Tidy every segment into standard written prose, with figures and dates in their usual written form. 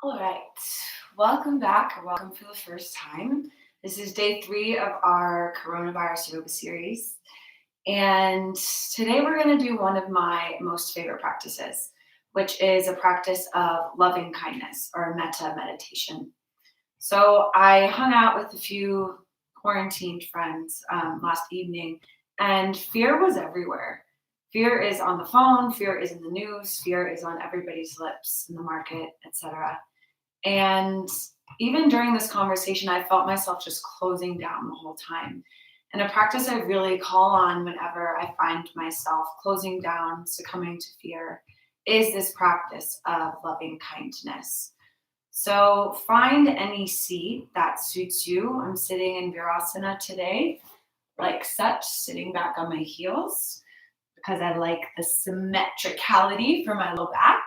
All right, welcome back, or welcome for the first time. This is day 3 of our coronavirus yoga series. And today we're going to do one of my most favorite practices, which is a practice of loving kindness or metta meditation. So I hung out with a few quarantined friends last evening, and fear was everywhere. Fear is on the phone, fear is in the news, fear is on everybody's lips in the market, etc. And even during this conversation, I felt myself just closing down the whole time. And a practice I really call on whenever I find myself closing down, succumbing to fear, is this practice of loving kindness. So find any seat that suits you. I'm sitting in Virasana today, like such, sitting back on my heels because I like the symmetricality for my low back.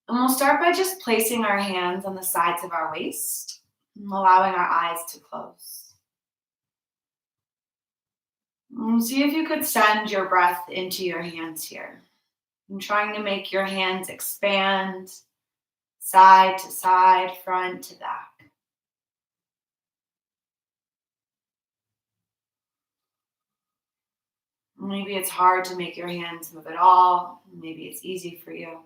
And we'll start by just placing our hands on the sides of our waist, and allowing our eyes to close. And see if you could send your breath into your hands here. I'm trying to make your hands expand side to side, front to back. Maybe it's hard to make your hands move at all. Maybe it's easy for you.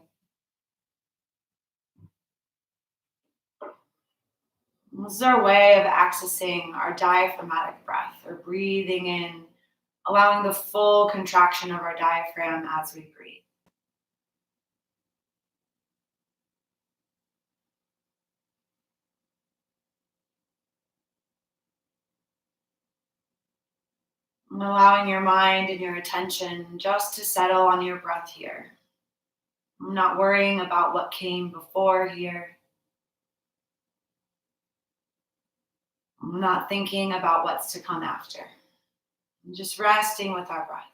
This is our way of accessing our diaphragmatic breath, or breathing in, allowing the full contraction of our diaphragm as we breathe. And allowing your mind and your attention just to settle on your breath here. I'm not worrying about what came before here. I'm not thinking about what's to come after. I'm just resting with our breath.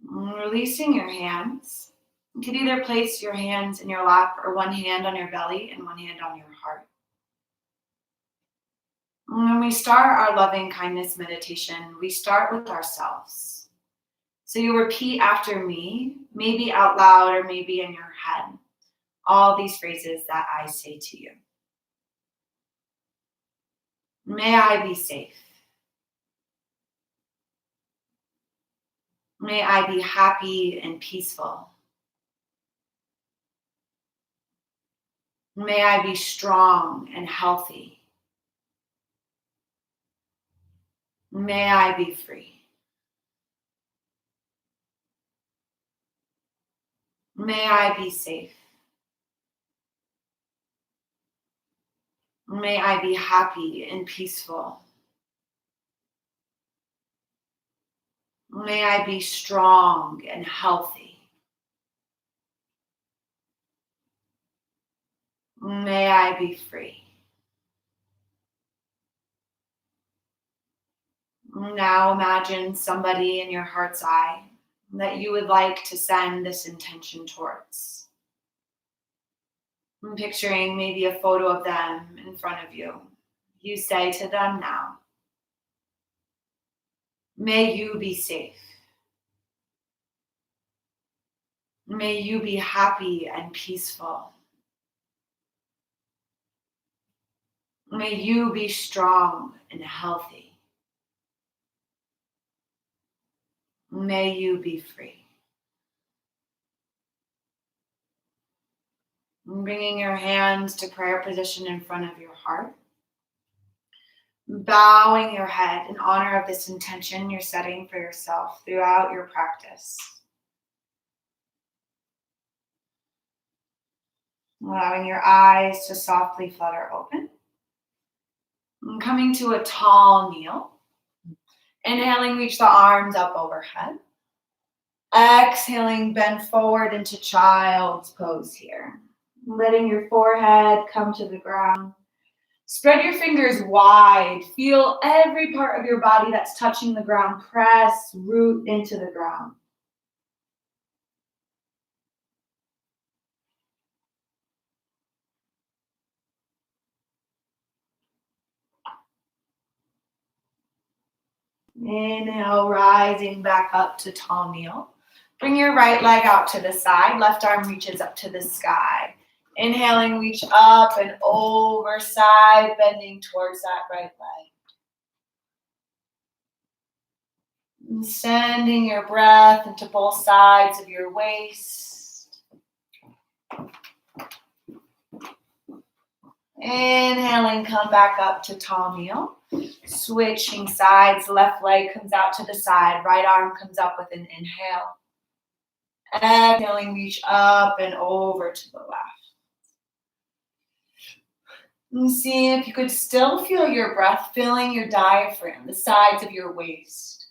And releasing your hands. You could either place your hands in your lap or one hand on your belly and one hand on your heart. And when we start our loving kindness meditation, we start with ourselves. So you repeat after me, maybe out loud or maybe in your head, all these phrases that I say to you. May I be safe. May I be happy and peaceful. May I be strong and healthy. May I be free. May I be safe. May I be happy and peaceful. May I be strong and healthy. May I be free. Now imagine somebody in your heart's eye that you would like to send this intention towards. I'm picturing maybe a photo of them in front of you. You say to them now, may you be safe. May you be happy and peaceful. May you be strong and healthy. May you be free. And bringing your hands to prayer position in front of your heart. Bowing your head in honor of this intention you're setting for yourself throughout your practice. Allowing your eyes to softly flutter open. And coming to a tall kneel. Inhaling, reach the arms up overhead. Exhaling, bend forward into child's pose here. Letting your forehead come to the ground. Spread your fingers wide. Feel every part of your body that's touching the ground. Press, root into the ground. Inhale, rising back up to tall kneel. Bring your right leg out to the side. Left arm reaches up to the sky. Inhaling, reach up and over, side bending towards that right leg. And sending your breath into both sides of your waist. Inhaling, come back up to tall kneel. Switching sides, left leg comes out to the side, right arm comes up with an inhale. Exhaling, reach up and over to the left. And see if you could still feel your breath filling your diaphragm, the sides of your waist.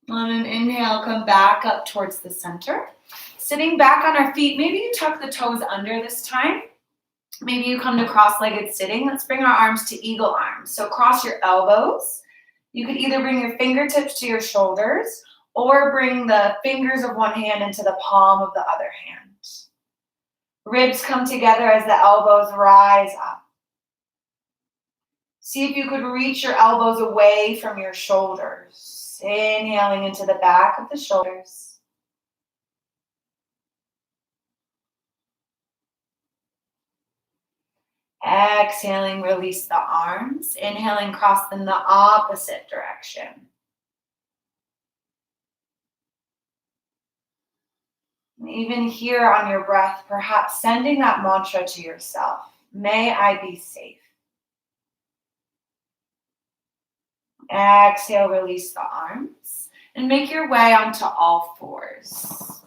On an inhale, come back up towards the center. Sitting back on our feet, maybe you tuck the toes under this time. Maybe you come to cross-legged sitting. Let's bring our arms to eagle arms. So cross your elbows. You could either bring your fingertips to your shoulders or bring the fingers of one hand into the palm of the other hand. Ribs come together as the elbows rise up. See if you could reach your elbows away from your shoulders. Inhaling into the back of the shoulders. Exhaling, release the arms. Inhaling, cross them the opposite direction. And even here on your breath, perhaps sending that mantra to yourself. May I be safe. Exhale, release the arms. And make your way onto all fours.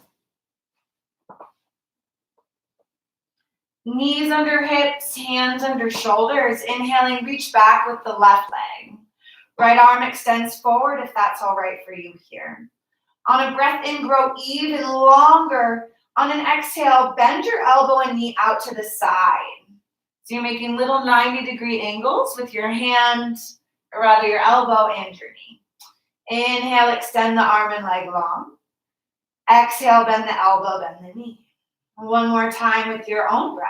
Knees under hips, hands under shoulders. Inhaling, reach back with the left leg. Right arm extends forward if that's all right for you here. On a breath in, grow even longer. On an exhale, bend your elbow and knee out to the side. So you're making little 90-degree angles with your hand, or rather your elbow and your knee. Inhale, extend the arm and leg long. Exhale, bend the elbow, bend the knee. One more time with your own breath.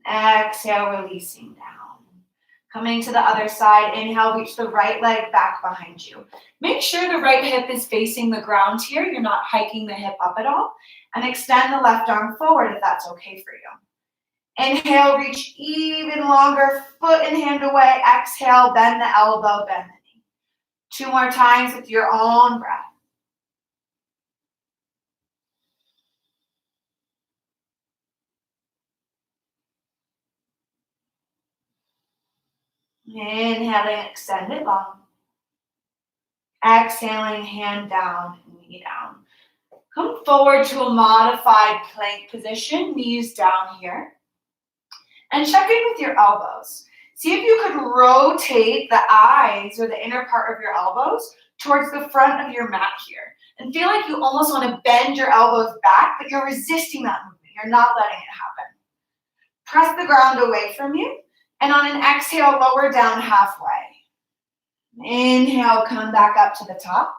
Exhale, releasing down. Coming to the other side, inhale, reach the right leg back behind you. Make sure the right hip is facing the ground here. You're not hiking the hip up at all. And extend the left arm forward if that's okay for you. Inhale, reach even longer, foot and hand away. Exhale, bend the elbow, bend the knee. 2 more times with your own breath. Inhaling, extend it long. Exhaling, hand down, knee down. Come forward to a modified plank position, knees down here. And check in with your elbows. See if you could rotate the eyes or the inner part of your elbows towards the front of your mat here. And feel like you almost want to bend your elbows back, but you're resisting that movement. You're not letting it happen. Press the ground away from you. And on an exhale, lower down halfway. Inhale, come back up to the top.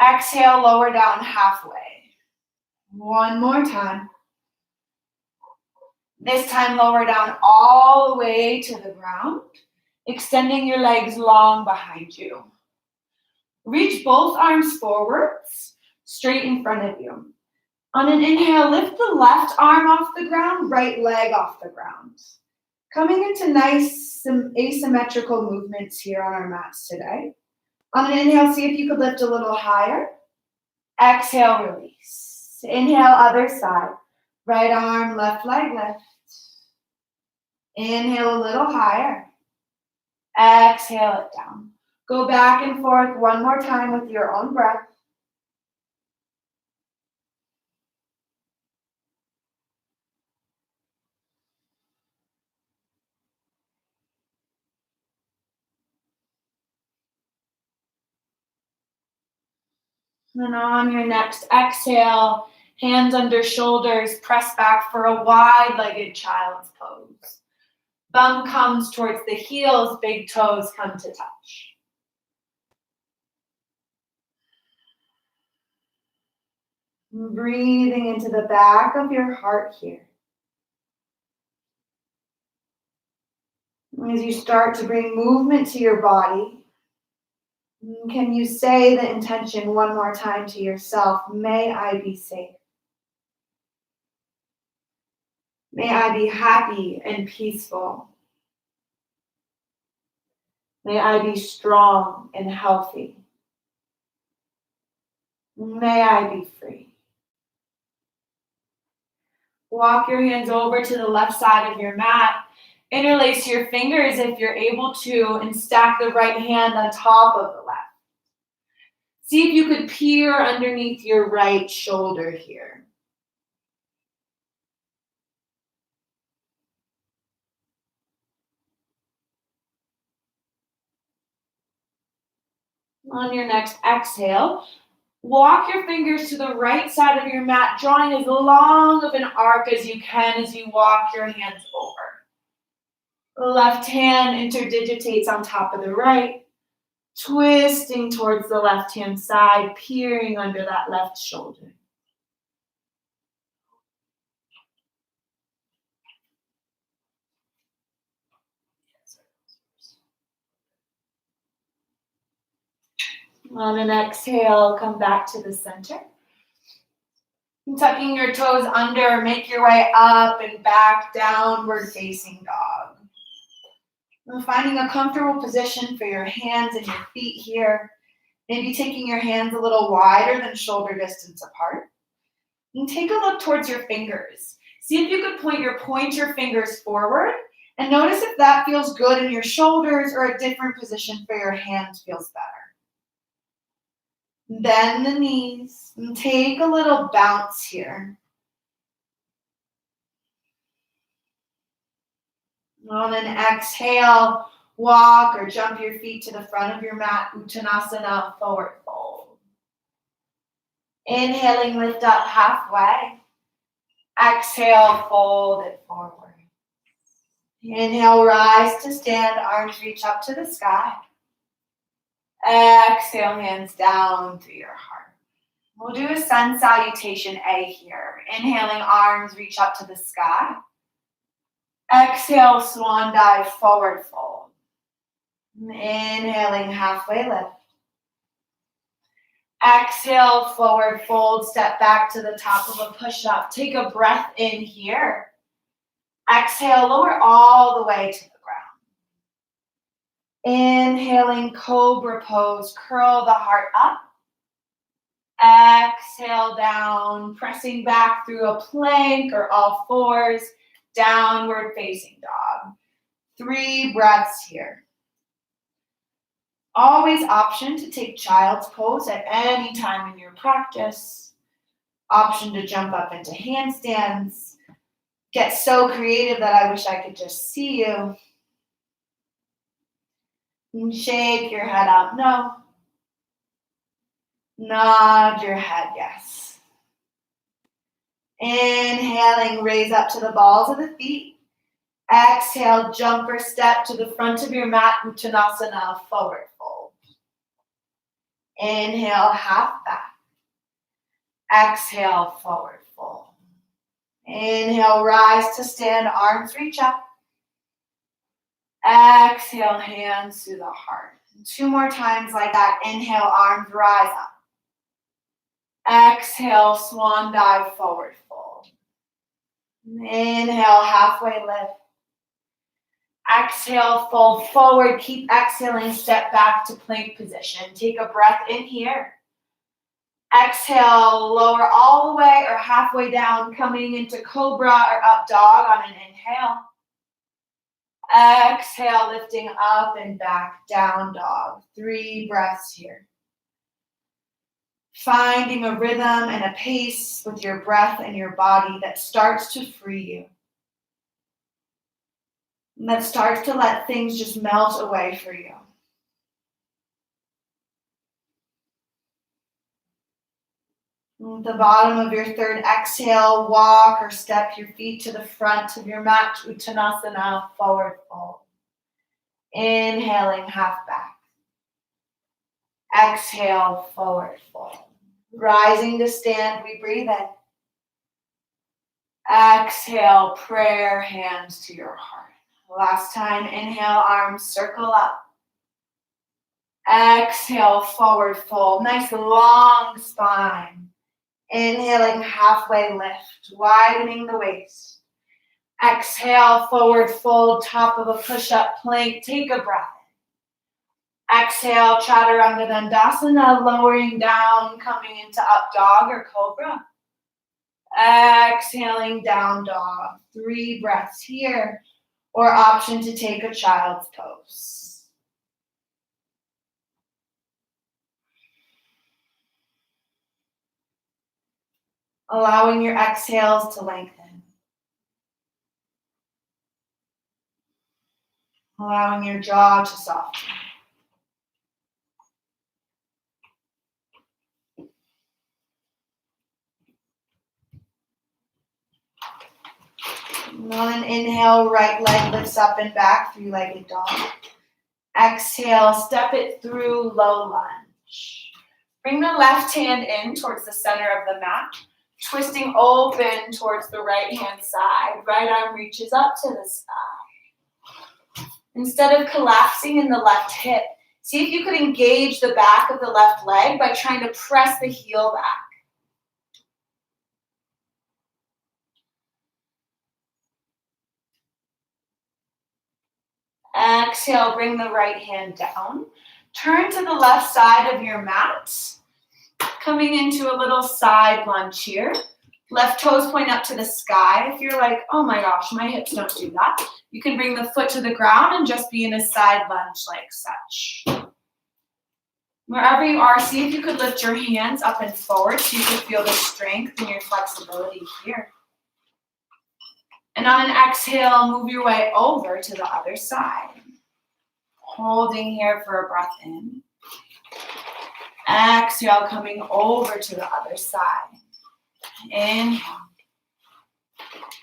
Exhale, lower down halfway. One more time. This time, lower down all the way to the ground, extending your legs long behind you. Reach both arms forwards, straight in front of you. On an inhale, lift the left arm off the ground, right leg off the ground. Coming into nice asymmetrical movements here on our mats today. On an inhale, see if you could lift a little higher. Exhale, release. Inhale, other side. Right arm, left leg, lift. Inhale a little higher. Exhale it down. Go back and forth one more time with your own breath. And on your next exhale, hands under shoulders, press back for a wide-legged child's pose. Bum comes towards the heels, big toes come to touch. Breathing into the back of your heart here. As you start to bring movement to your body, can you say the intention one more time to yourself? May I be safe. May I be happy and peaceful. May I be strong and healthy. May I be free. Walk your hands over to the left side of your mat. Interlace your fingers if you're able to, and stack the right hand on top of the left. See if you could peer underneath your right shoulder here. On your next exhale, walk your fingers to the right side of your mat, drawing as long of an arc as you can as you walk your hands over. The left hand interdigitates on top of the right, twisting towards the left-hand side, peering under that left shoulder. On an exhale, come back to the center. Tucking your toes under, make your way up and back, downward facing dog. And finding a comfortable position for your hands and your feet here. Maybe taking your hands a little wider than shoulder distance apart. And take a look towards your fingers. See if you could point your pointer fingers forward and notice if that feels good in your shoulders or a different position for your hands feels better. Bend the knees and take a little bounce here. On an exhale, walk or jump your feet to the front of your mat, Utkatasana, forward fold. Inhaling, lift up halfway. Exhale, fold it forward. Inhale, rise to stand, arms reach up to the sky. Exhale, hands down through your heart. We'll do a sun salutation A here. Inhaling, arms reach up to the sky. Exhale, swan dive, forward fold. Inhaling, halfway lift. Exhale, forward fold, step back to the top of a push-up. Take a breath in here. Exhale, lower all the way to the ground. Inhaling, cobra pose, curl the heart up. Exhale down, pressing back through a plank or all fours, downward facing dog. 3 breaths here. Always option to take child's pose at any time in your practice. Option to jump up into handstands. Get so creative that I wish I could just see you. And shake your head up, no. Nod your head, yes. Inhaling, raise up to the balls of the feet. Exhale, jump or step to the front of your mat, Uttanasana, forward fold. Inhale, half back. Exhale, forward fold. Inhale, rise to stand, arms reach up. Exhale, hands to the heart. 2 more times like that. Inhale, arms rise up. Exhale, swan dive, forward fold. Inhale, halfway lift. Exhale, fold forward. Keep exhaling, step back to plank position. Take a breath in here. Exhale, lower all the way or halfway down, coming into cobra or up dog on an inhale. Exhale, lifting up and back, down dog. 3 breaths here. Finding a rhythm and a pace with your breath and your body that starts to free you. And that starts to let things just melt away for you. At the bottom of your 3rd exhale, walk or step your feet to the front of your mat, Uttanasana, forward fold. Inhaling, half back. Exhale, forward fold. Rising to stand, we breathe in. Exhale, prayer, hands to your heart. Last time, inhale, arms circle up. Exhale, forward fold. Nice long spine. Inhaling, halfway lift, widening the waist. Exhale, forward fold, top of a push-up plank. Take a breath. Exhale, Chaturanga Dandasana, lowering down, coming into up dog or cobra. Exhaling, down dog. 3 breaths here, or option to take a child's pose. Allowing your exhales to lengthen. Allowing your jaw to soften. On an inhale, right leg lifts up and back, 3-legged dog. Exhale, step it through, low lunge. Bring the left hand in towards the center of the mat, twisting open towards the right hand side. Right arm reaches up to the sky. Instead of collapsing in the left hip, see if you could engage the back of the left leg by trying to press the heel back. Exhale, bring the right hand down. Turn to the left side of your mat, coming into a little side lunge here. Left toes point up to the sky. If you're like, oh my gosh, my hips don't do that, you can bring the foot to the ground and just be in a side lunge like such. Wherever you are, see if you could lift your hands up and forward so you can feel the strength and your flexibility here. And on an exhale, move your way over to the other side. Holding here for a breath in. Exhale, coming over to the other side. Inhale.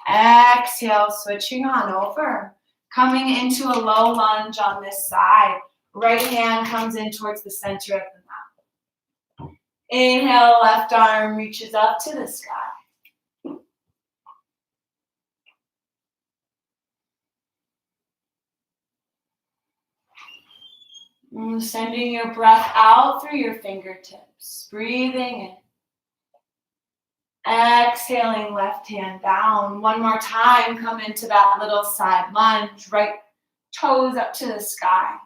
Exhale, switching on over. Coming into a low lunge on this side. Right hand comes in towards the center of the mat. Inhale, left arm reaches up to the sky. Sending your breath out through your fingertips. Breathing in. Exhaling, left hand down. One more time, come into that little side lunge. Right toes up to the sky.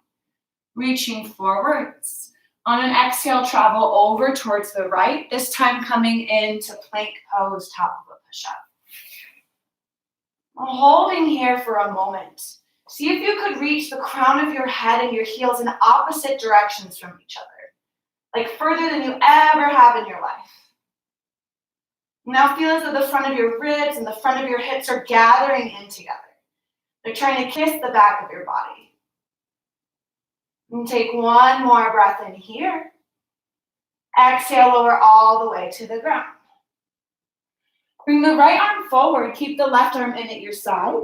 Reaching forwards. On an exhale, travel over towards the right. This time coming into plank pose, top of a push-up. Holding here for a moment. See if you could reach the crown of your head and your heels in opposite directions from each other. Like further than you ever have in your life. Now feel as though the front of your ribs and the front of your hips are gathering in together. They're trying to kiss the back of your body. And take one more breath in here. Exhale, lower all the way to the ground. Bring the right arm forward. Keep the left arm in at your side.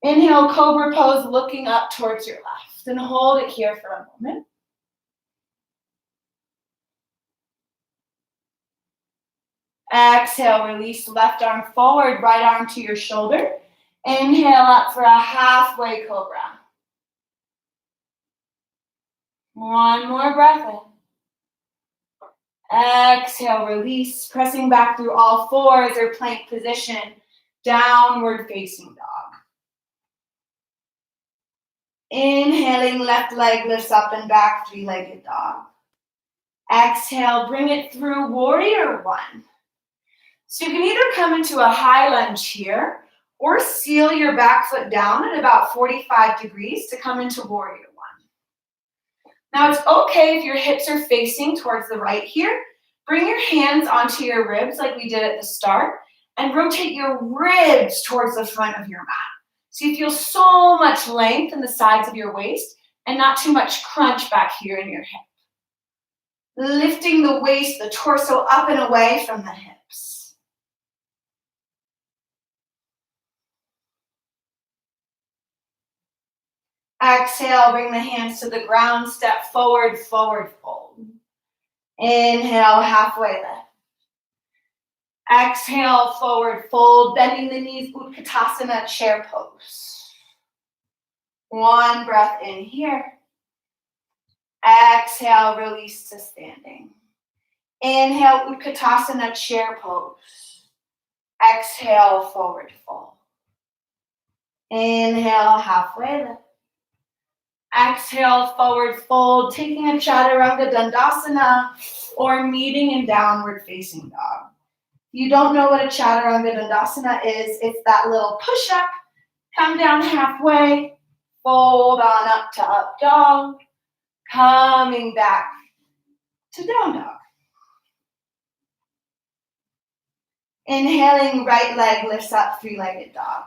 Inhale, cobra pose, looking up towards your left. And hold it here for a moment. Exhale, release left arm forward, right arm to your shoulder. Inhale up for a halfway cobra. One more breath in. Exhale, release, pressing back through all fours or plank position, downward facing dog. Inhaling, left leg lifts up and back, 3-legged dog. Exhale, bring it through warrior one. So you can either come into a high lunge here or seal your back foot down at about 45 degrees to come into warrior one. Now it's okay if your hips are facing towards the right here. Bring your hands onto your ribs like we did at the start and rotate your ribs towards the front of your mat. So you feel so much length in the sides of your waist and not too much crunch back here in your hip. Lifting the waist, the torso up and away from the hips. Exhale, bring the hands to the ground, step forward, forward fold. Inhale, halfway lift. Exhale, forward fold, bending the knees, Utkatasana, chair pose. One breath in here. Exhale, release to standing. Inhale, Utkatasana, chair pose. Exhale, forward fold. Inhale, halfway lift. Exhale, forward fold, taking a Chaturanga Dandasana or meeting in downward facing dog. If you don't know what a Chaturanga Dandasana is, it's that little push-up, come down halfway, fold on up to up dog, coming back to down dog. Inhaling, right leg lifts up, three-legged dog.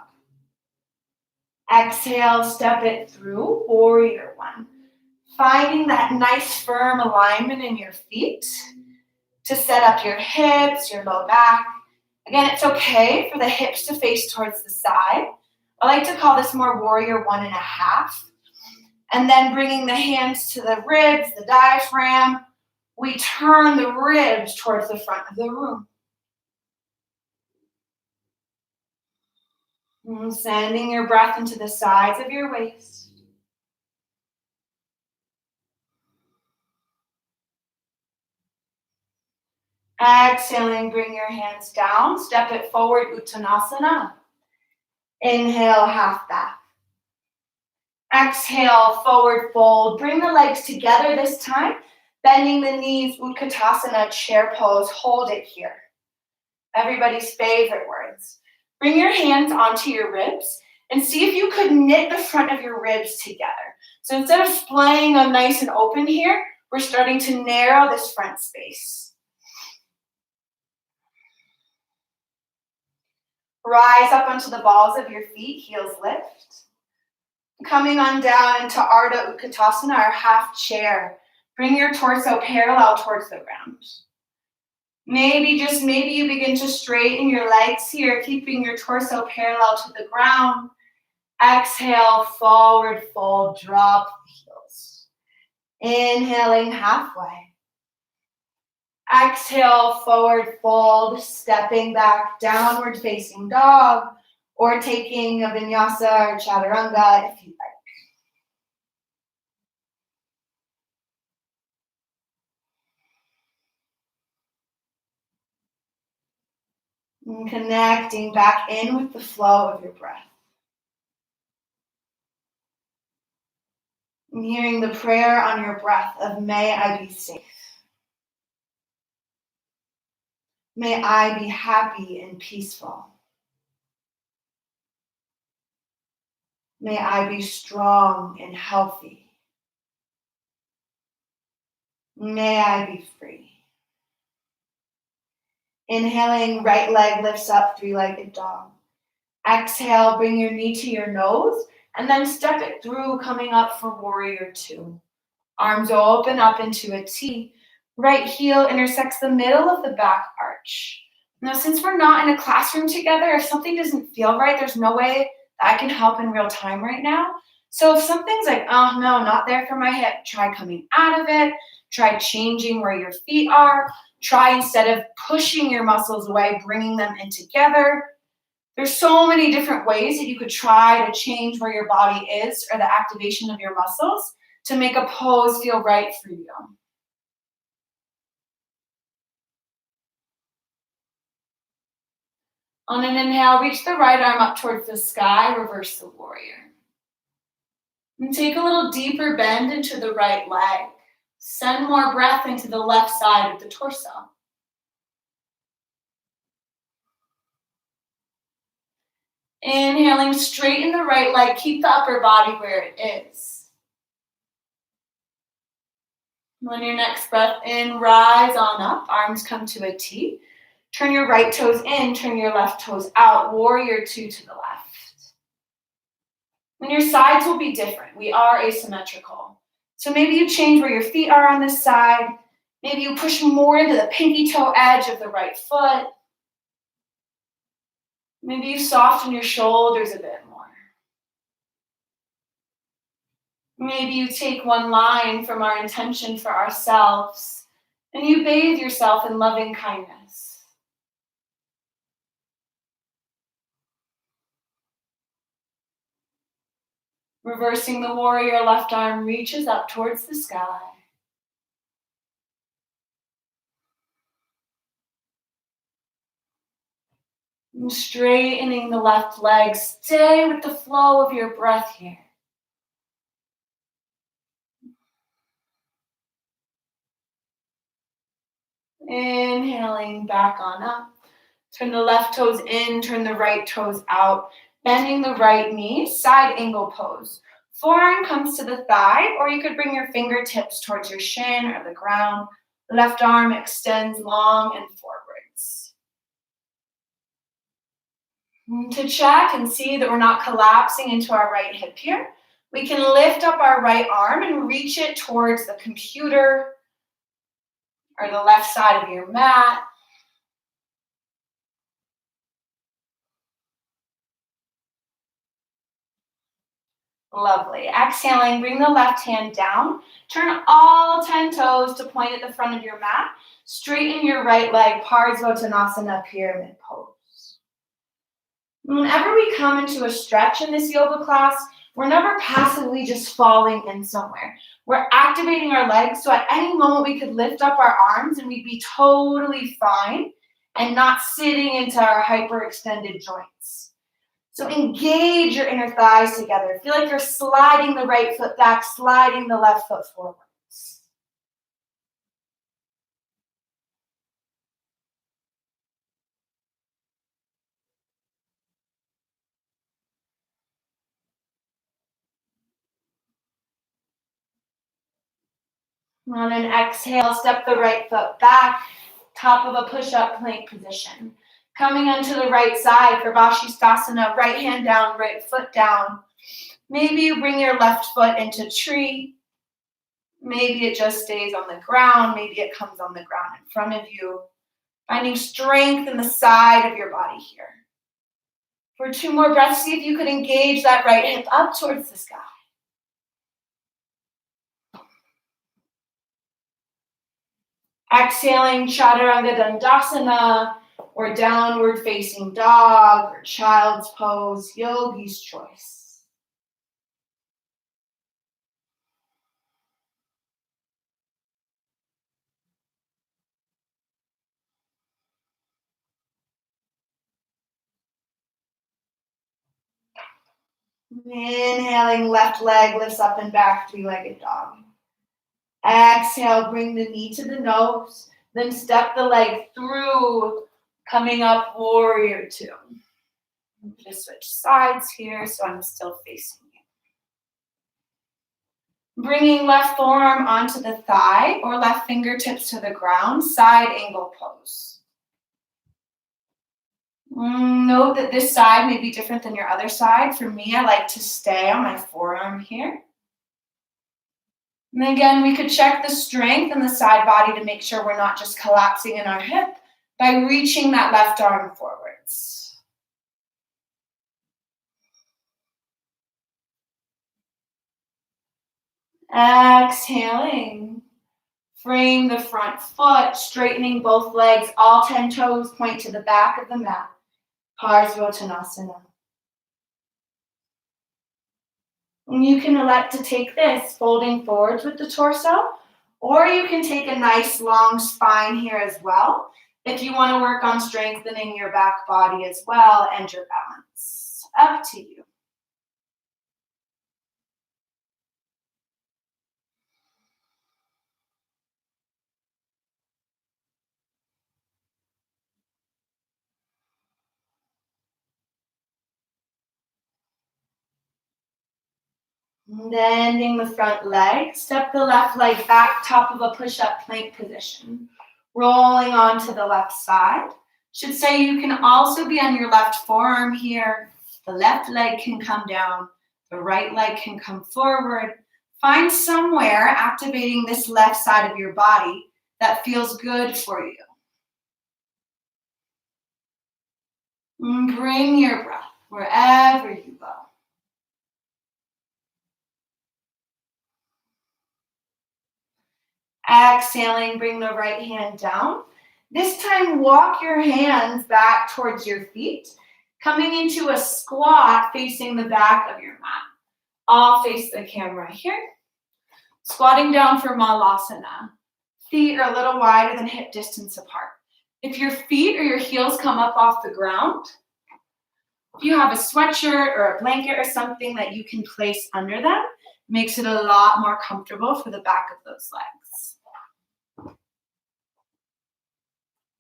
Exhale, step it through, warrior one. Finding that nice firm alignment in your feet to set up your hips, your low back. Again, it's okay for the hips to face towards the side. I like to call this more warrior 1.5. And then bringing the hands to the ribs, the diaphragm, we turn the ribs towards the front of the room. And sending your breath into the sides of your waist. Exhaling, bring your hands down, step it forward, Uttanasana. Inhale, half back. Exhale, forward fold. Bring the legs together this time, bending the knees, Utkatasana, chair pose. Hold it here. Everybody's favorite words. Bring your hands onto your ribs and see if you could knit the front of your ribs together. So instead of splaying them nice and open here, we're starting to narrow this front space. Rise up onto the balls of your feet, heels lift. Coming on down into Ardha Utkatasana, our half chair. Bring your torso parallel towards the ground. Maybe you begin to straighten your legs here, keeping your torso parallel to the ground. Exhale, forward fold, drop the heels. Inhaling halfway. Exhale, forward fold, stepping back, downward facing dog, or taking a vinyasa or chaturanga if you like. And connecting back in with the flow of your breath. And hearing the prayer on your breath of may I be safe. May I be happy and peaceful. May I be strong and healthy. May I be free. Inhaling, right leg lifts up, three-legged dog. Exhale, bring your knee to your nose, and then step it through, coming up for warrior two. Arms open up into a T. Right heel intersects the middle of the back arch. Now, since we're not in a classroom together, if something doesn't feel right, there's no way that I can help in real time right now. So if something's like, oh no, not there for my hip, try coming out of it. Try changing where your feet are. Try, instead of pushing your muscles away, bringing them in together. There's so many different ways that you could try to change where your body is or the activation of your muscles to make a pose feel right for you. On an inhale, reach the right arm up towards the sky, reverse the warrior. And take a little deeper bend into the right leg. Send more breath into the left side of the torso. Inhaling, straighten the right leg, keep the upper body where it is. On your next breath in, rise on up, arms come to a T. Turn your right toes in, turn your left toes out, warrior two to the left. And your sides will be different. We are asymmetrical. So maybe you change where your feet are on this side. Maybe you push more into the pinky toe edge of the right foot. Maybe you soften your shoulders a bit more. Maybe you take one line from our intention for ourselves and you bathe yourself in loving kindness. Reversing the warrior, left arm reaches up towards the sky. And straightening the left leg. Stay with the flow of your breath here. Inhaling back on up. Turn the left toes in, turn the right toes out. Bending the right knee, side angle pose. Forearm comes to the thigh, or you could bring your fingertips towards your shin or the ground. Left arm extends long and forwards. To check and see that we're not collapsing into our right hip here, we can lift up our right arm and reach it towards the computer or the left side of your mat. Lovely. Exhaling, bring the left hand down. Turn all 10 toes to point at the front of your mat. Straighten your right leg, Utkatasana, pyramid pose. Whenever we come into a stretch in this yoga class, we're never passively just falling in somewhere. We're activating our legs, so at any moment we could lift up our arms and we'd be totally fine and not sitting into our hyperextended joints. So engage your inner thighs together. Feel like you're sliding the right foot back, sliding the left foot forwards. On an exhale, step the right foot back, top of a push-up plank position. Coming onto the right side for Shavasana, right hand down, right foot down. Maybe you bring your left foot into tree. Maybe it just stays on the ground. Maybe it comes on the ground in front of you. Finding strength in the side of your body here. For 2 more breaths, see if you could engage that right hip up towards the sky. Exhaling, Chaturanga Dandasana, or downward facing dog, or child's pose, yogi's choice. Inhaling, left leg lifts up and back, 3-legged dog. Exhale, bring the knee to the nose, then step the leg through, coming up, warrior 2. I'm going to switch sides here so I'm still facing you. Bringing left forearm onto the thigh or left fingertips to the ground, side angle pose. Note that this side may be different than your other side. For me, I like to stay on my forearm here. And again, we could check the strength in the side body to make sure we're not just collapsing in our hip by reaching that left arm forwards. Exhaling. Frame the front foot, straightening both legs, all 10 toes point to the back of the mat. Utkatasana. And you can elect to take this, folding forwards with the torso, or you can take a nice long spine here as well, if you want to work on strengthening your back body as well and your balance. Up to you. Bending the front leg, step the left leg back, top of a push-up plank position. Rolling onto the left side. Should say you can also be on your left forearm here. The left leg can come down. The right leg can come forward. Find somewhere activating this left side of your body that feels good for you. And bring your breath wherever you go. Exhaling, bring the right hand down. This time, walk your hands back towards your feet, coming into a squat facing the back of your mat. I'll face the camera here. Squatting down for Malasana. Feet are a little wider than hip distance apart. If your feet or your heels come up off the ground, if you have a sweatshirt or a blanket or something that you can place under them, makes it a lot more comfortable for the back of those legs.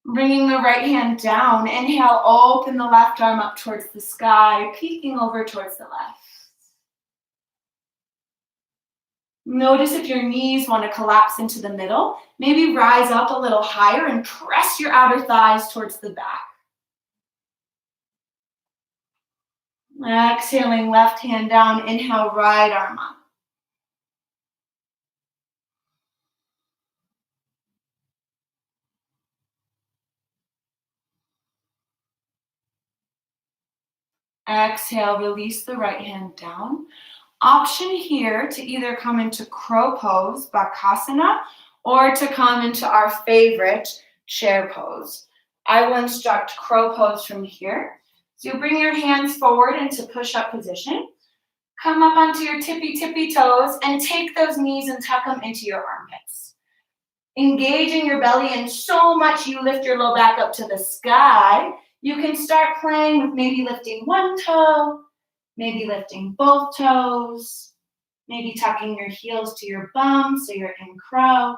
Bringing the right hand down, inhale, open the left arm up towards the sky, peeking over towards the left. Notice if your knees want to collapse into the middle, maybe rise up a little higher and press your outer thighs towards the back. Exhaling, left hand down, inhale, right arm up. Exhale, release the right hand down. Option here to either come into crow pose, Bakasana, or to come into our favorite, chair pose. I will instruct crow pose from here. So you bring your hands forward into push-up position. Come up onto your tippy toes and take those knees and tuck them into your armpits. Engaging your belly in so much you lift your low back up to the sky. You can start playing with maybe lifting one toe, maybe lifting both toes, maybe tucking your heels to your bum so you're in crow.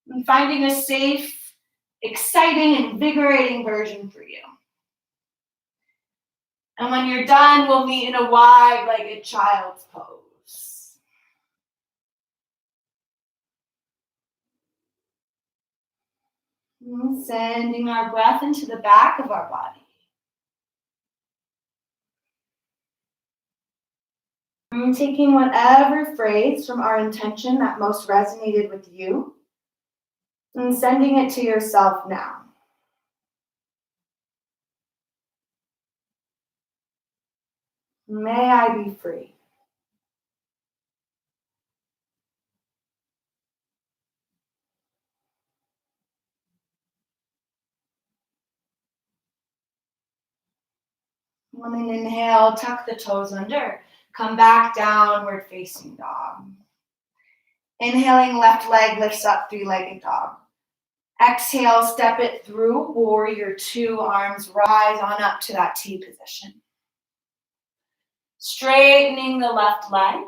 And finding a safe, exciting, invigorating version for you. And when you're done, we'll meet in a wide-legged child's pose. And sending our breath into the back of our body. And taking whatever phrase from our intention that most resonated with you and sending it to yourself now. May I be free. On an inhale, tuck the toes under. Come back, downward facing dog. Inhaling, left leg lifts up, three-legged dog. Exhale, step it through, warrior two, arms rise on up to that T position. Straightening the left leg,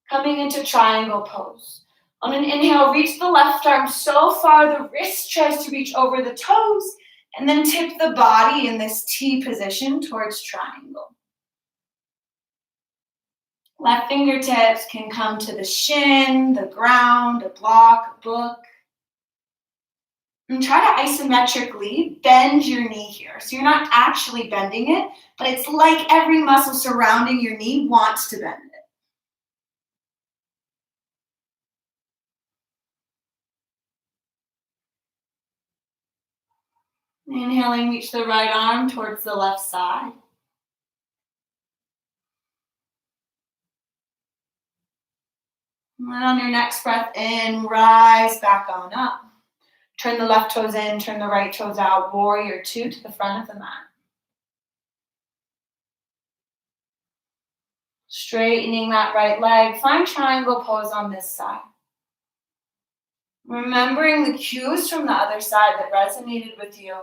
coming into triangle pose. On an inhale, reach the left arm so far the wrist tries to reach over the toes, and then tip the body in this T position towards triangle. Left fingertips can come to the shin, the ground, a block, a book. And try to isometrically bend your knee here. So you're not actually bending it, but it's like every muscle surrounding your knee wants to bend it. Inhaling, reach the right arm towards the left side. And on your next breath in, rise back on up. Turn the left toes in, turn the right toes out, warrior two to the front of the mat. Straightening that right leg, find triangle pose on this side. Remembering the cues from the other side that resonated with you.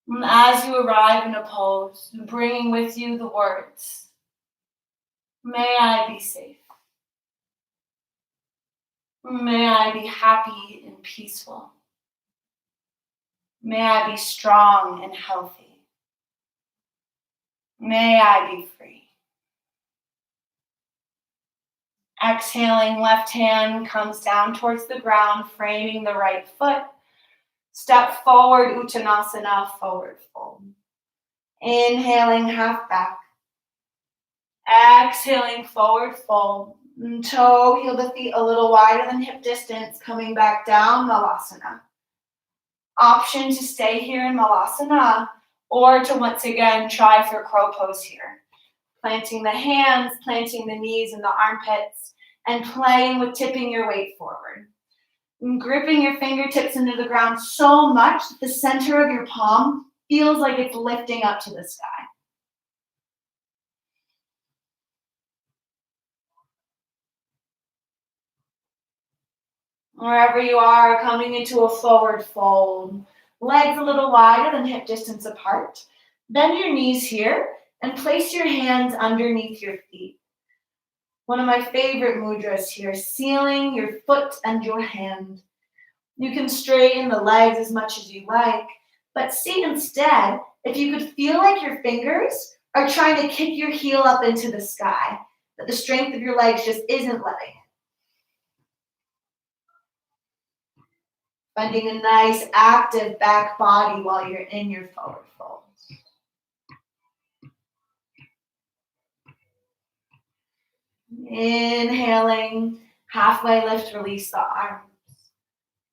And as you arrive in a pose, bringing with you the words, may I be safe. May I be happy and peaceful. May I be strong and healthy. May I be free. Exhaling, left hand comes down towards the ground, framing the right foot. Step forward, Utkatasana, forward fold. Inhaling, half back. Exhaling, forward fold. Toe, heel the feet a little wider than hip distance, coming back down, Malasana. Option to stay here in Malasana, or to once again try for crow pose here. Planting the hands, planting the knees and the armpits, and playing with tipping your weight forward. And gripping your fingertips into the ground so much that the center of your palm feels like it's lifting up to the sky. Wherever you are, coming into a forward fold. Legs a little wider than hip distance apart. Bend your knees here and place your hands underneath your feet. One of my favorite mudras here, sealing your foot and your hand. You can straighten the legs as much as you like, but see instead if you could feel like your fingers are trying to kick your heel up into the sky, but the strength of your legs just isn't letting it. Finding a nice active back body while you're in your forward fold. Inhaling, halfway lift, release the arms.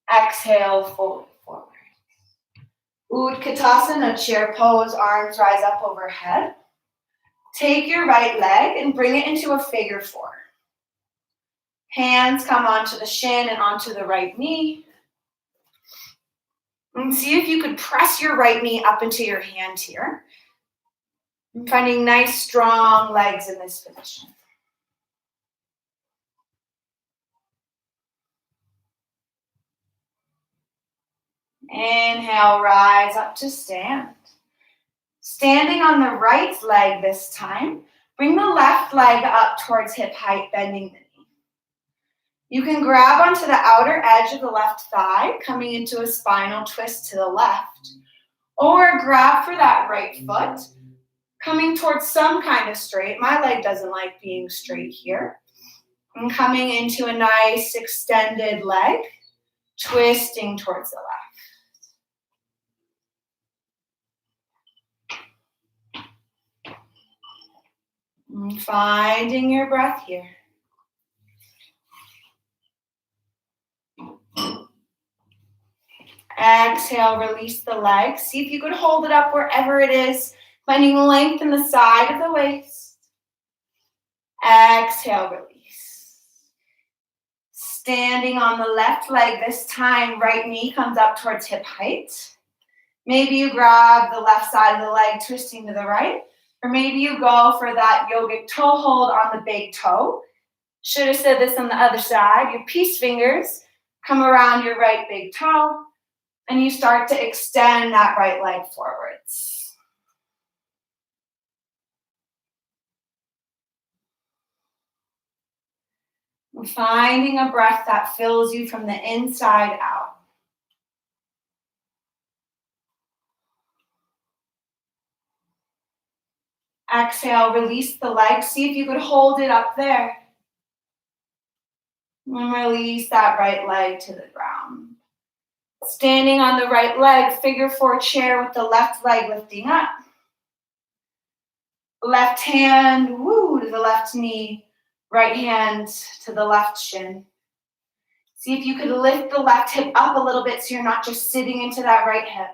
Exhale, fold forward. Utkatasana, chair pose, arms rise up overhead. Take your right leg and bring it into a figure four. Hands come onto the shin and onto the right knee. And see if you could press your right knee up into your hand here. I'm finding nice, strong legs in this position. Inhale, rise up to stand. Standing on the right leg this time, bring the left leg up towards hip height, bending the knee. You can grab onto the outer edge of the left thigh, coming into a spinal twist to the left, or grab for that right foot, coming towards some kind of straight. My leg doesn't like being straight here. And coming into a nice extended leg, twisting towards the left. And finding your breath here. Exhale, release the leg. See if you could hold it up wherever it is, finding length in the side of the waist. Exhale, release. Standing on the left leg this time, right knee comes up towards hip height. Maybe you grab the left side of the leg, twisting to the right. Or maybe you go for that yogic toe hold on the big toe. Should have said this on the other side. Your peace fingers come around your right big toe, and you start to extend that right leg forwards. And finding a breath that fills you from the inside out. Exhale, release the leg. See if you could hold it up there. And release that right leg to the ground. Standing on the right leg, figure four chair with the left leg lifting up. Left hand, to the left knee. Right hand to the left shin. See if you could lift the left hip up a little bit so you're not just sitting into that right hip.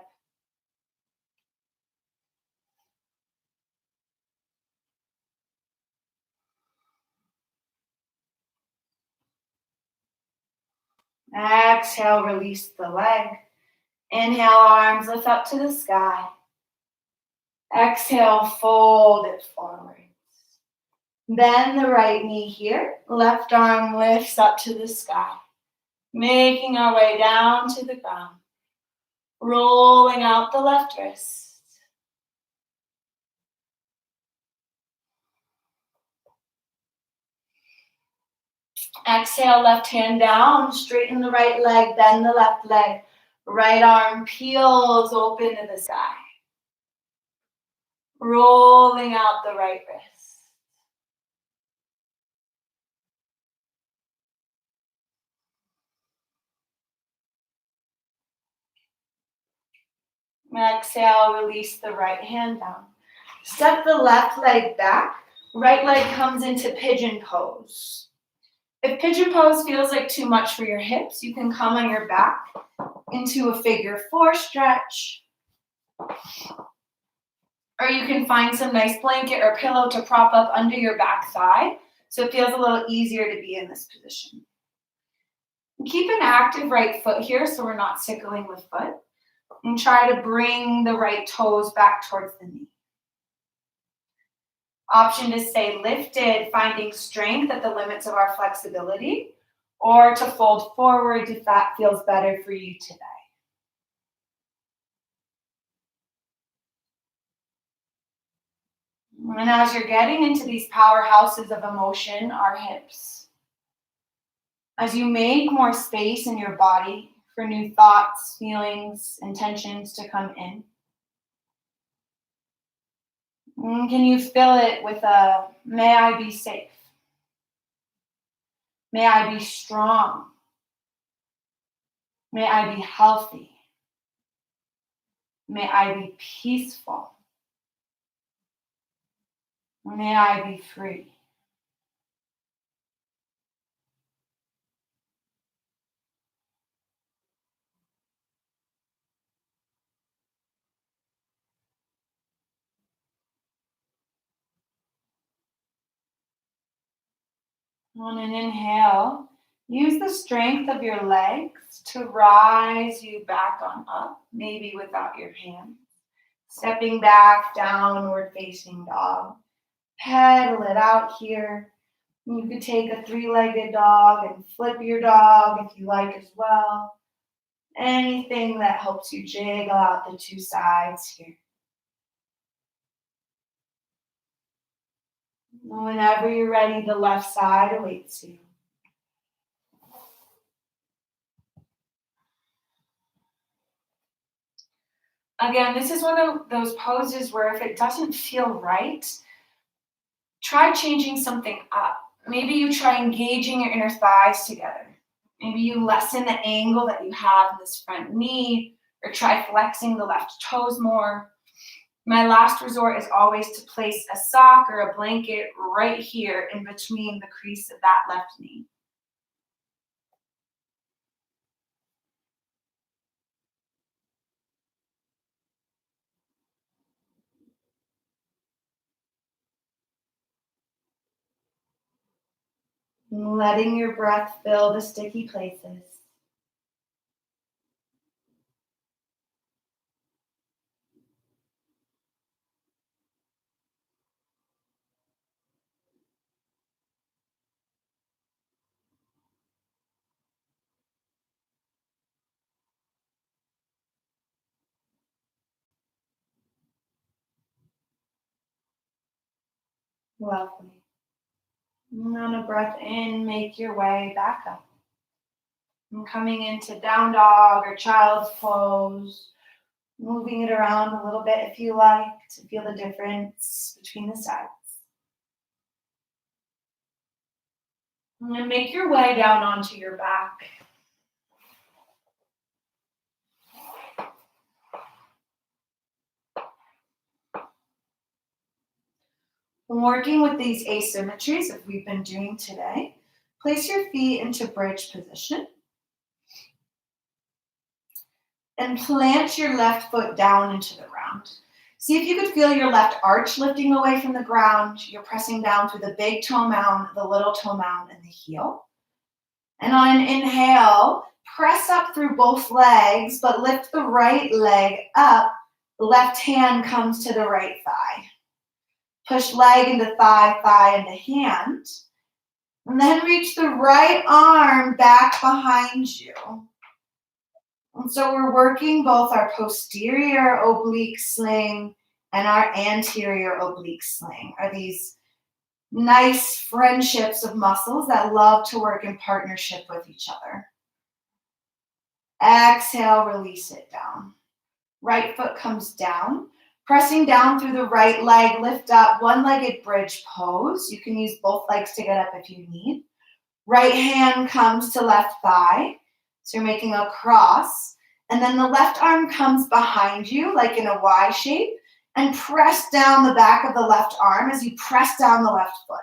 Exhale, release the leg. Inhale, arms lift up to the sky. Exhale, fold it forward. Bend the right knee here. Left arm lifts up to the sky. Making our way down to the ground. Rolling out the left wrist. Exhale, left hand down, straighten the right leg, bend the left leg. Right arm peels open to the sky. Rolling out the right wrist. Exhale, release the right hand down. Step the left leg back. Right leg comes into pigeon pose. If pigeon pose feels like too much for your hips, you can come on your back into a figure four stretch. Or you can find some nice blanket or pillow to prop up under your back thigh so it feels a little easier to be in this position. Keep an active right foot here so we're not sickling the foot. And try to bring the right toes back towards the knee. Option to stay lifted, finding strength at the limits of our flexibility, or to fold forward if that feels better for you today. And as you're getting into these powerhouses of emotion, our hips, as you make more space in your body for new thoughts, feelings, intentions to come in, can you fill it with a, may I be safe? May I be strong? May I be healthy? May I be peaceful? May I be free? On an inhale, use the strength of your legs to rise you back on up, maybe without your hands. Stepping back, downward facing dog. Pedal it out here. You could take a three-legged dog and flip your dog if you like as well. Anything that helps you jiggle out the two sides here. Whenever you're ready, the left side awaits you. Again, this is one of those poses where if it doesn't feel right, try changing something up. Maybe you try engaging your inner thighs together. Maybe you lessen the angle that you have in this front knee, or try flexing the left toes more. My last resort is always to place a sock or a blanket right here in between the crease of that left knee. Letting your breath fill the sticky places. Lovely. And on a breath in, make your way back up. And coming into down dog or child's pose. Moving it around a little bit if you like to feel the difference between the sides. And then make your way down onto your back. Working with these asymmetries that we've been doing today, place your feet into bridge position. And plant your left foot down into the ground. See if you could feel your left arch lifting away from the ground. You're pressing down through the big toe mound, the little toe mound, and the heel. And on an inhale, press up through both legs, but lift the right leg up. The left hand comes to the right thigh. Push leg into thigh, thigh into hand. And then reach the right arm back behind you. And so we're working both our posterior oblique sling and our anterior oblique sling. Are these nice friendships of muscles that love to work in partnership with each other. Exhale, release it down. Right foot comes down. Pressing down through the right leg, lift up, one-legged bridge pose. You can use both legs to get up if you need. Right hand comes to left thigh. So you're making a cross. And then the left arm comes behind you, like in a Y shape, and press down the back of the left arm as you press down the left foot.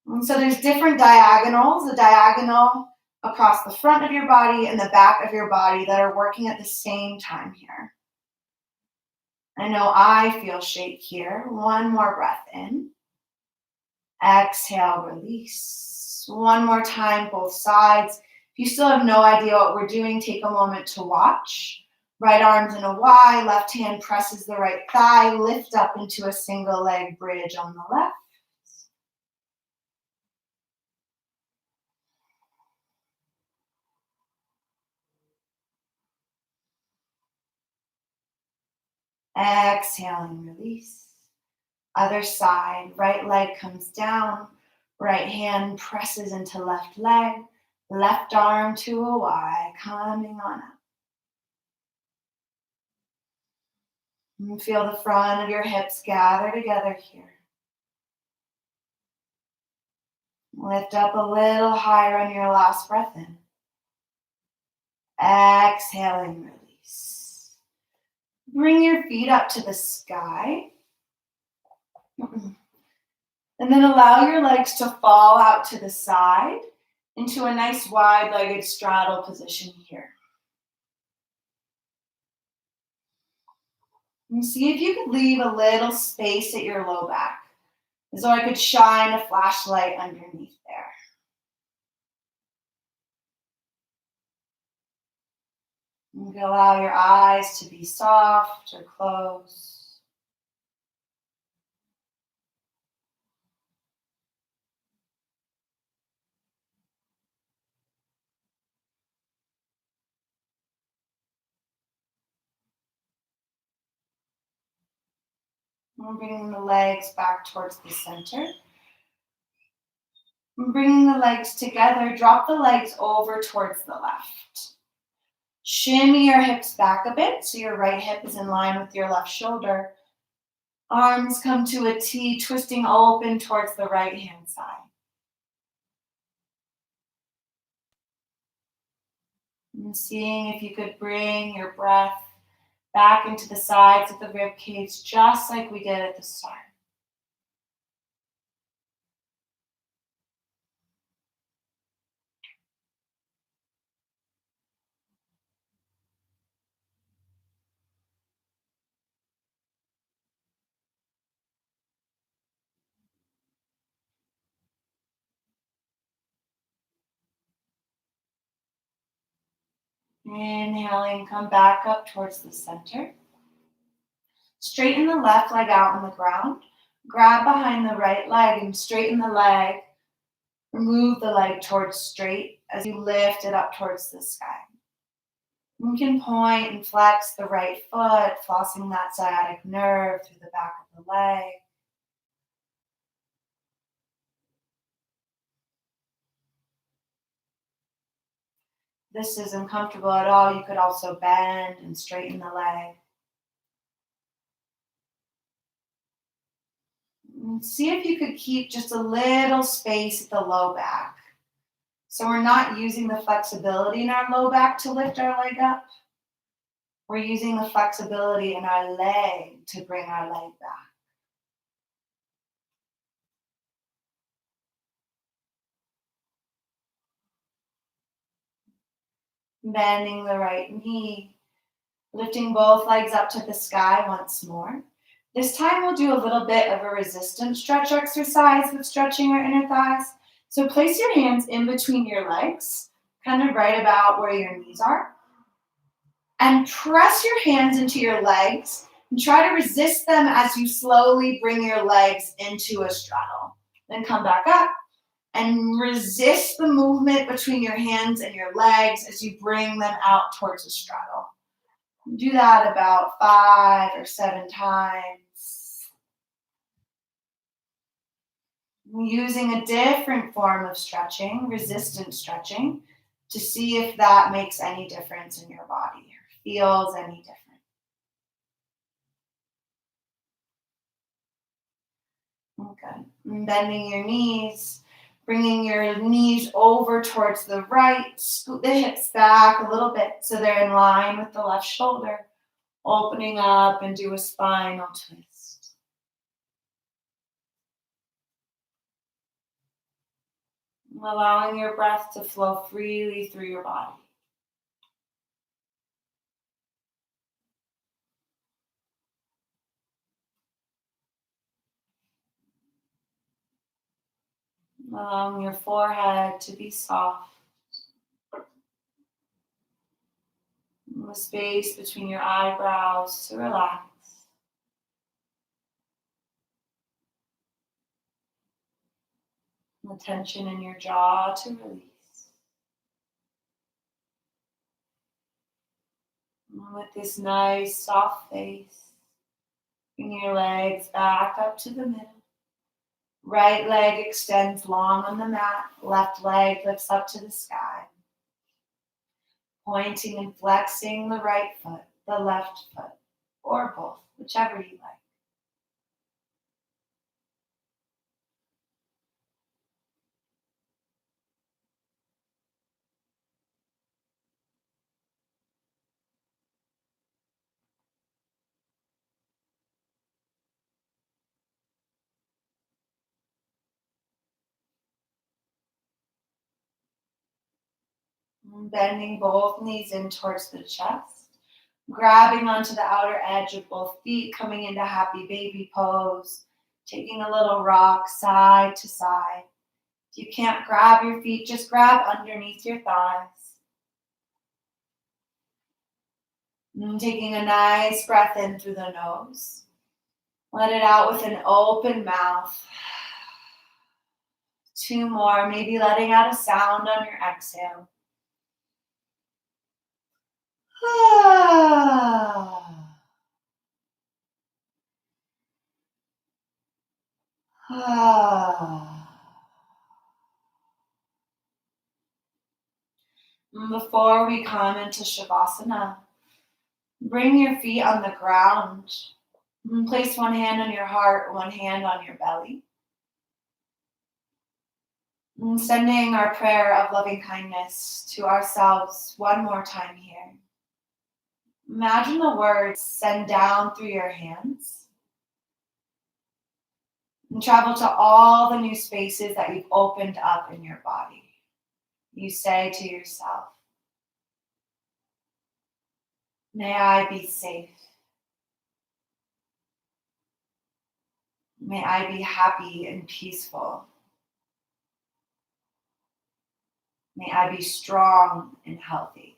And so there's different diagonals, the diagonal across the front of your body and the back of your body that are working at the same time here. I know I feel shake here. One more breath in. Exhale, release. One more time, both sides. If you still have no idea what we're doing, take a moment to watch. Right arm's in a Y, left hand presses the right thigh, lift up into a single leg bridge on the left. Exhaling, release. Other side, right leg comes down, right hand presses into left leg, left arm to a Y, coming on up. And feel the front of your hips gather together here. Lift up a little higher on your last breath in. Exhaling, release. Bring your feet up to the sky. And then allow your legs to fall out to the side into a nice wide-legged straddle position here. And see if you could leave a little space at your low back, as though I could shine a flashlight underneath there. You can allow your eyes to be soft or closed. And bringing the legs back towards the center. And bringing the legs together, drop the legs over towards the left. Shimmy your hips back a bit so your right hip is in line with your left shoulder. Arms come to a T, twisting open towards the right hand side. And seeing if you could bring your breath back into the sides of the rib cage, just like we did at the start. Inhaling, come back up towards the center. Straighten the left leg out on the ground. Grab behind the right leg and straighten the leg. Move the leg towards straight as you lift it up towards the sky. You can point and flex the right foot, flossing that sciatic nerve through the back of the leg. If this isn't comfortable at all, you could also bend and straighten the leg. And see if you could keep just a little space at the low back. So we're not using the flexibility in our low back to lift our leg up. We're using the flexibility in our leg to bring our leg back. Bending the right knee, lifting both legs up to the sky once more. This time we'll do a little bit of a resistance stretch exercise with stretching our inner thighs. So place your hands in between your legs, kind of right about where your knees are. And press your hands into your legs and try to resist them as you slowly bring your legs into a straddle. Then come back up and resist the movement between your hands and your legs as you bring them out towards a straddle. Do that about 5 or 7 times. Using a different form of stretching, resistance stretching, to see if that makes any difference in your body or feels any different. Okay. And bending your knees, bringing your knees over towards the right, scoot the hips back a little bit so they're in line with the left shoulder. Opening up and do a spinal twist. Allowing your breath to flow freely through your body. Allowing your forehead to be soft. The space between your eyebrows to relax. The tension in your jaw to release. And with this nice soft face, Bring your legs back up to the middle. Right leg extends long on the mat. Left leg lifts up to the sky. Pointing and flexing the right foot, the left foot, or both, whichever you like. Bending both knees in towards the chest. Grabbing onto the outer edge of both feet, coming into happy baby pose. Taking a little rock side to side. If you can't grab your feet, just grab underneath your thighs. And taking a nice breath in through the nose. Let it out with an open mouth. 2 more, maybe letting out a sound on your exhale. Before we come into Shavasana, bring your feet on the ground. Place one hand on your heart, one hand on your belly. Sending our prayer of loving kindness to ourselves one more time here. Imagine the words send down through your hands and travel to all the new spaces that you've opened up in your body. You say to yourself, may I be safe. May I be happy and peaceful. May I be strong and healthy.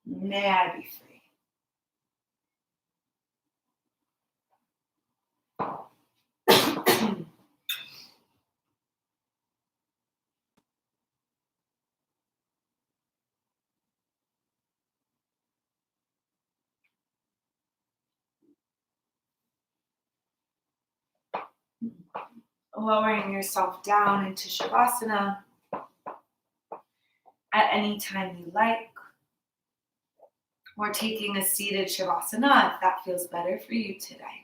May I be free. Lowering yourself down into Shavasana at any time you like, or taking a seated Shavasana if that feels better for you today.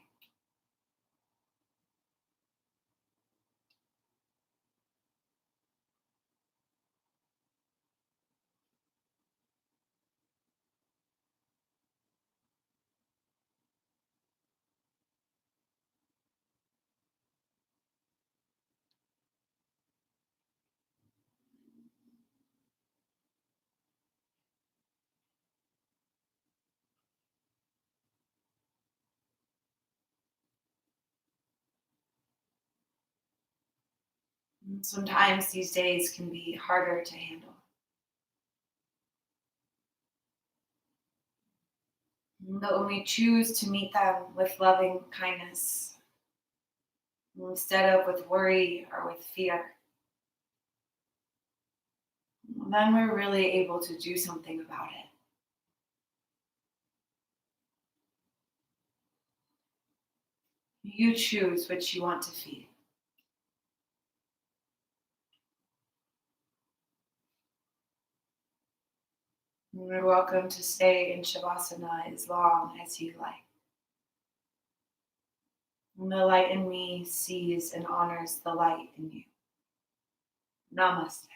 Sometimes these days can be harder to handle. But when we choose to meet them with loving kindness, instead of with worry or with fear, then we're really able to do something about it. You choose which you want to feed. You're welcome to stay in Shavasana as long as you like. And the light in me sees and honors the light in you. Namaste.